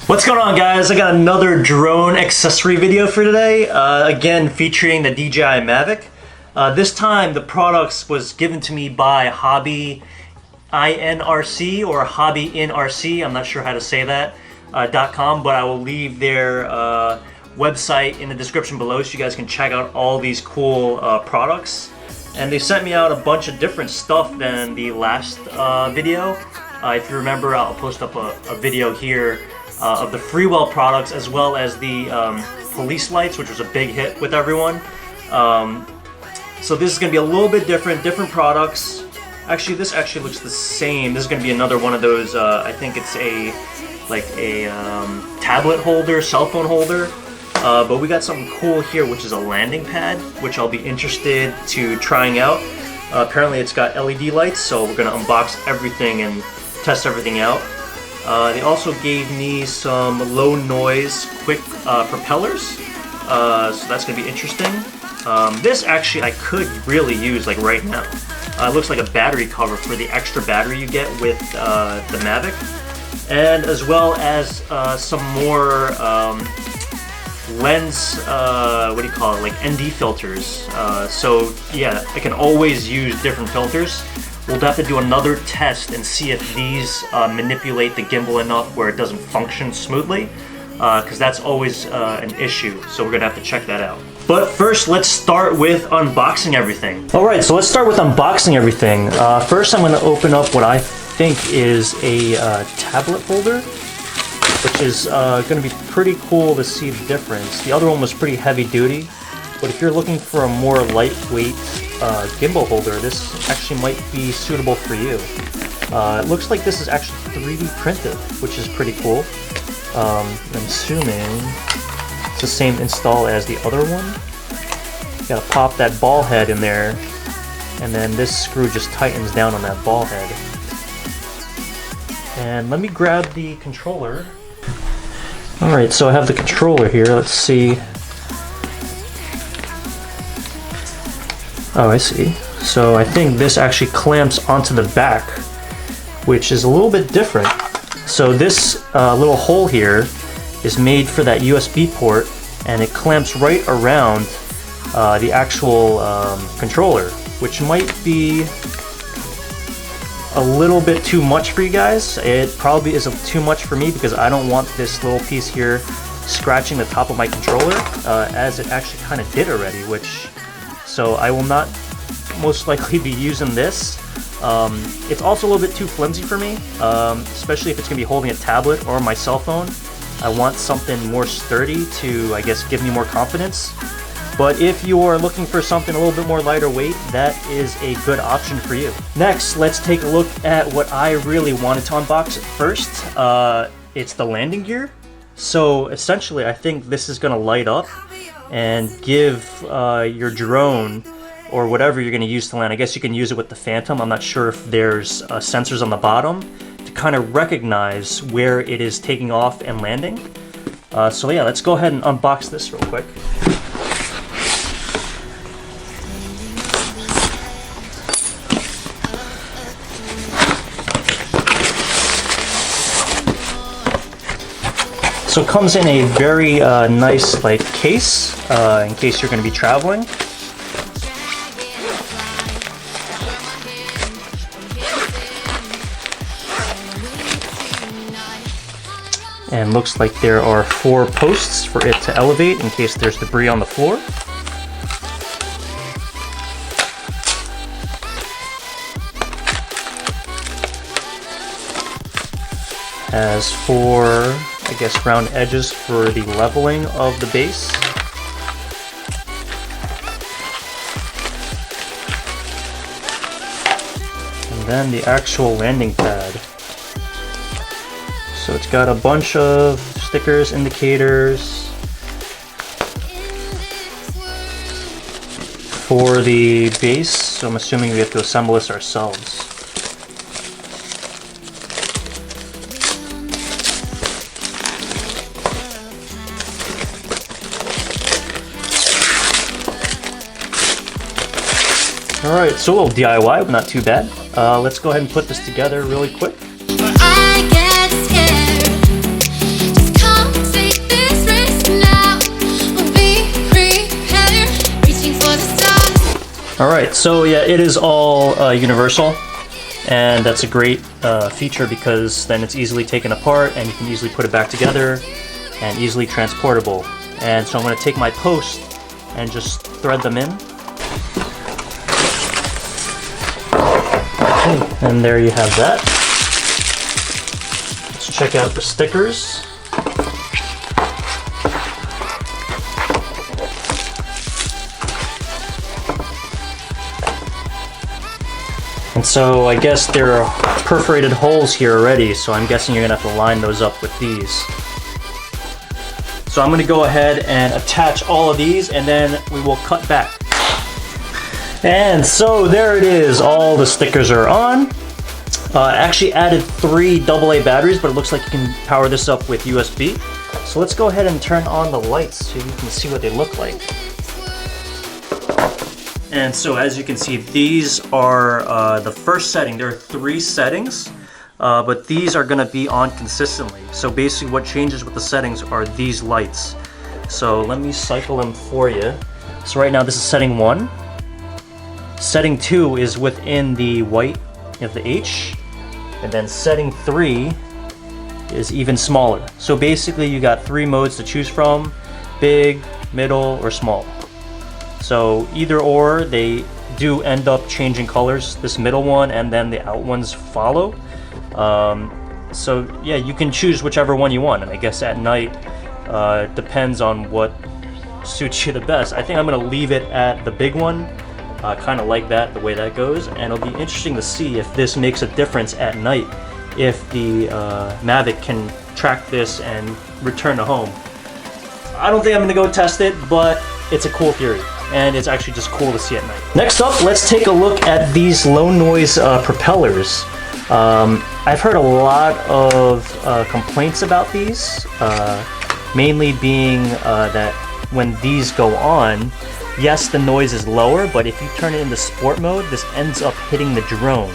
What's going on, guys? I got another drone accessory video for today, again featuring the DJI Mavic. This time the products was given to me by HobbyINRC or HobbyINRC, I'm not sure how to say that, .com, but I will leave their website in the description below so you guys can check out all these cool products. And they sent me out a bunch of different stuff than the last video. If you remember, I'll post up a video here of the Freewell products, as well as the police lights, which was a big hit with everyone. So this is going to be a little bit different products. Actually, this actually looks the same. This is going to be another one of those, I think it's a tablet holder, cell phone holder. But we got something cool here, which is a landing pad, which I'll be interested to trying out. Apparently it's got LED lights, so we're going to unbox everything and test everything out. They also gave me some low noise quick propellers, so that's going to be interesting. This actually I could really use like right now. It looks like a battery cover for the extra battery you get with the Mavic, and as well as some more lens, what do you call it, like ND filters. So yeah, I can always use different filters. We'll have to do another test and see if these manipulate the gimbal enough where it doesn't function smoothly, because that's always an issue, so we're gonna have to check that out. But first, let's start with unboxing everything. Alright, so let's start with unboxing everything. First, I'm gonna open up what I think is a tablet holder, which is gonna be pretty cool to see the difference. The other one was pretty heavy duty, but if you're looking for a more lightweight gimbal holder, this actually might be suitable for you. It looks like this is actually 3D printed, which is pretty cool. I'm assuming it's the same install as the other one. You gotta pop that ball head in there, and then this screw just tightens down on that ball head. And let me grab the controller. Alright, so I have the controller here. Let's see. Oh, I see. So I think this actually clamps onto the back, which is a little bit different. So this little hole here is made for that USB port, and it clamps right around the actual controller, which might be a little bit too much for you guys. It probably is too much for me because I don't want this little piece here scratching the top of my controller, as it actually kind of did already, so I will not most likely be using this. It's also a little bit too flimsy for me, especially if it's going to be holding a tablet or my cell phone. I want something more sturdy to, I guess, give me more confidence. But if you are looking for something a little bit more lighter weight, that is a good option for you. Next, let's take a look at what I really wanted to unbox first. It's the landing gear. So essentially, I think this is going to light up and give your drone or whatever you're going to use to land. I guess you can use it with the Phantom. I'm not sure if there's sensors on the bottom to kind of recognize where it is taking off and landing. So yeah, let's go ahead and unbox this real quick. So it comes in a very nice case in case you're going to be traveling. And looks like there are 4 posts for it to elevate in case there's debris on the floor. Has 4, I guess, round edges for the leveling of the base. And then the actual landing pad. So it's got a bunch of stickers, indicators for the base. So I'm assuming we have to assemble this ourselves. Alright, so a little DIY, but not too bad. Let's go ahead and put this together really quick. I get scared. Just All right, so yeah, it is all universal, and that's a great feature because then it's easily taken apart and you can easily put it back together and easily transportable. And so I'm going to take my post and just thread them in. Okay, and there you have that. Let's check out the stickers. And so I guess there are perforated holes here already, so I'm guessing you're gonna have to line those up with these. So I'm gonna go ahead and attach all of these and then we will cut back. And so there it is, all the stickers are on. I actually added 3 AA batteries, but it looks like you can power this up with USB. So let's go ahead and turn on the lights so you can see what they look like. And so as you can see, these are the first setting. There are 3 settings, but these are gonna be on consistently. So basically what changes with the settings are these lights. So let me cycle them for you. So right now this is setting 1. Setting 2 is within the white of the H. And then setting 3 is even smaller. So basically you got 3 modes to choose from: big, middle, or small. So either or, they do end up changing colors, this middle one and then the out ones follow. So yeah, you can choose whichever one you want, and I guess at night depends on what suits you the best. I think I'm gonna leave it at the big one, kind of like that, the way that goes, and it'll be interesting to see if this makes a difference at night, if the Mavic can track this and return to home. I don't think I'm gonna go test it, but it's a cool theory. And it's actually just cool to see at night. Next up, let's take a look at these low noise propellers. I've heard a lot of complaints about these, mainly being that when these go on, yes, the noise is lower, but if you turn it into sport mode, this ends up hitting the drone.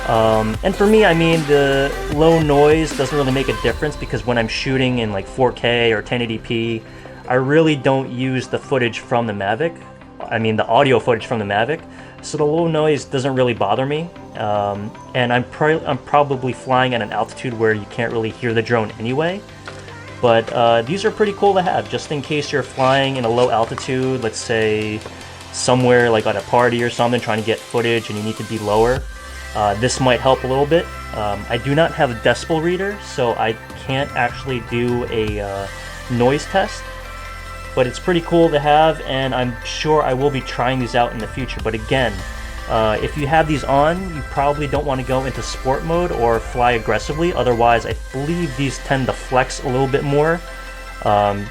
And for me, I mean, the low noise doesn't really make a difference because when I'm shooting in like 4K or 1080p, I really don't use the footage from the Mavic. I mean the audio footage from the Mavic. So the low noise doesn't really bother me. And I'm probably flying at an altitude where you can't really hear the drone anyway. But these are pretty cool to have, just in case you're flying in a low altitude, let's say somewhere like at a party or something, trying to get footage and you need to be lower. This might help a little bit. I do not have a decibel reader, so I can't actually do a noise test. But it's pretty cool to have, and I'm sure I will be trying these out in the future. But again, if you have these on, you probably don't want to go into sport mode or fly aggressively. Otherwise, I believe these tend to flex a little bit more,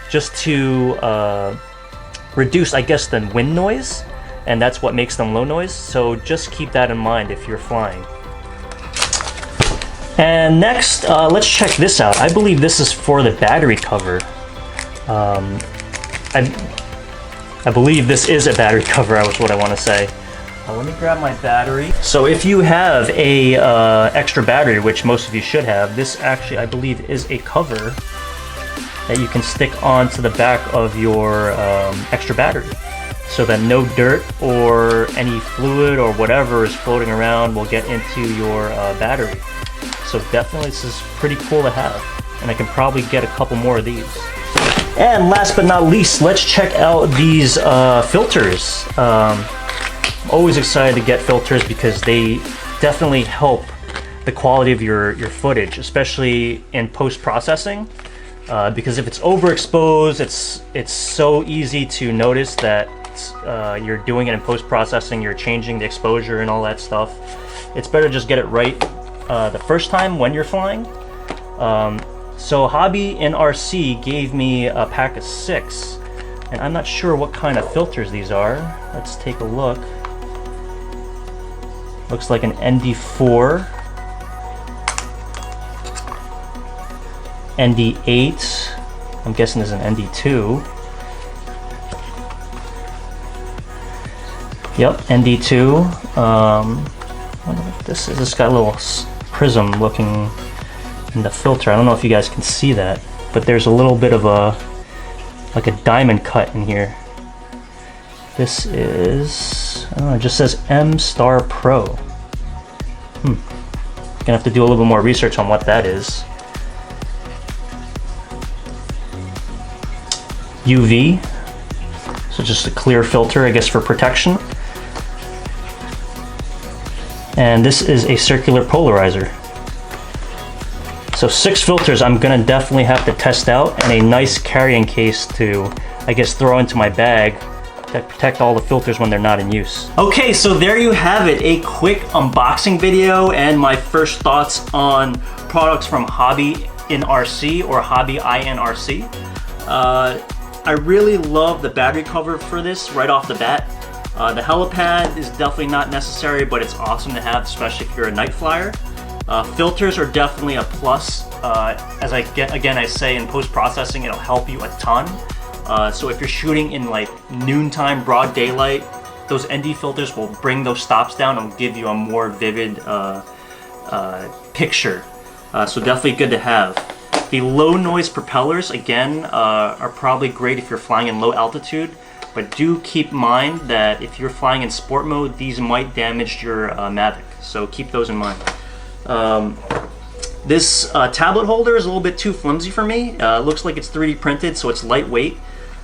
just to reduce, I guess, the wind noise, and that's what makes them low noise. So just keep that in mind if you're flying. And next, let's check this out. I believe this is for the battery cover. I believe this is a battery cover, was what I want to say. Let me grab my battery. So if you have a extra battery, which most of you should have, this actually, I believe, is a cover that you can stick onto the back of your extra battery, so that no dirt or any fluid or whatever is floating around will get into your battery. So definitely this is pretty cool to have, and I can probably get a couple more of these. And last but not least, let's check out these filters. I'm always excited to get filters because they definitely help the quality of your footage, especially in post-processing. Because if it's overexposed, it's so easy to notice that you're doing it in post-processing, you're changing the exposure and all that stuff. It's better just get it right the first time when you're flying. So HobbyINRC gave me a pack of 6, and I'm not sure what kind of filters these are. Let's take a look. Looks like an ND4, ND8, I'm guessing there's an ND2. Yep, ND2. I wonder what this is. It's got a little prism looking in the filter. I don't know if you guys can see that, but there's a little bit of a, like a diamond cut in here. This is, oh, it just says M Star Pro. Gonna have to do a little bit more research on what that is. UV, so just a clear filter, I guess, for protection. And this is a circular polarizer. So 6 filters I'm gonna definitely have to test out, and a nice carrying case to, I guess, throw into my bag to protect all the filters when they're not in use. Okay, so there you have it, a quick unboxing video and my first thoughts on products from HobbyINRC or HobbyINRC. I really love the battery cover for this right off the bat. The helipad is definitely not necessary, but it's awesome to have, especially if you're a night flyer. Filters are definitely a plus. As I say, in post-processing, it'll help you a ton. So if you're shooting in like noontime, broad daylight, those ND filters will bring those stops down and give you a more vivid picture. So definitely good to have. The low noise propellers, again, are probably great if you're flying in low altitude, but do keep in mind that if you're flying in sport mode, these might damage your Mavic, so keep those in mind. This tablet holder is a little bit too flimsy for me. It looks like it's 3D printed, so it's lightweight,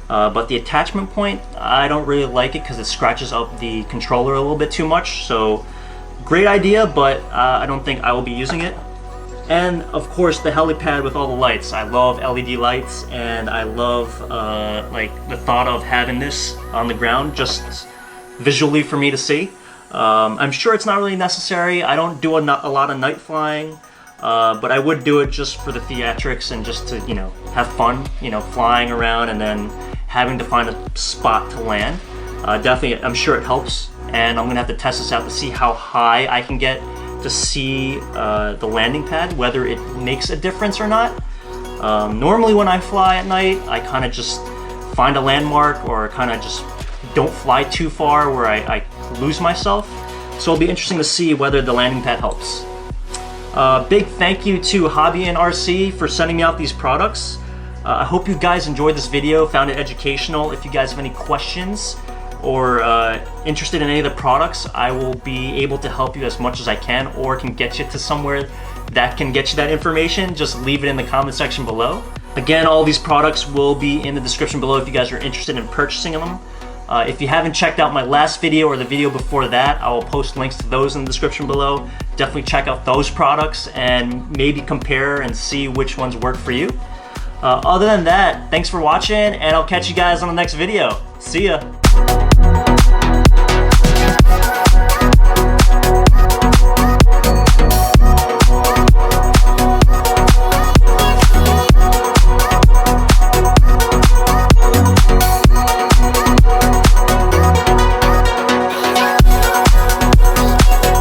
but the attachment point, I don't really like it because it scratches up the controller a little bit too much, so great idea, but I don't think I will be using it. And of course the helipad with all the lights. I love LED lights, and I love like the thought of having this on the ground just visually for me to see. I'm sure it's not really necessary. I don't do a lot of night flying, but I would do it just for the theatrics and just to, you know, have fun, you know, flying around and then having to find a spot to land. Definitely, I'm sure it helps, and I'm gonna have to test this out to see how high I can get to see the landing pad, whether it makes a difference or not. Normally when I fly at night, I kind of just find a landmark or kind of just don't fly too far where I lose myself. So it'll be interesting to see whether the landing pad helps. Big thank you to HobbyINRC for sending me out these products. I hope you guys enjoyed this video, found it educational. If you guys have any questions or interested in any of the products, I will be able to help you as much as I can, or can get you to somewhere that can get you that information. Just leave it in the comment section below. Again, all these products will be in the description below if you guys are interested in purchasing them. If you haven't checked out my last video or the video before that, I will post links to those in the description below. Definitely check out those products and maybe compare and see which ones work for you. Other than that, thanks for watching, and I'll catch you guys on the next video. See ya!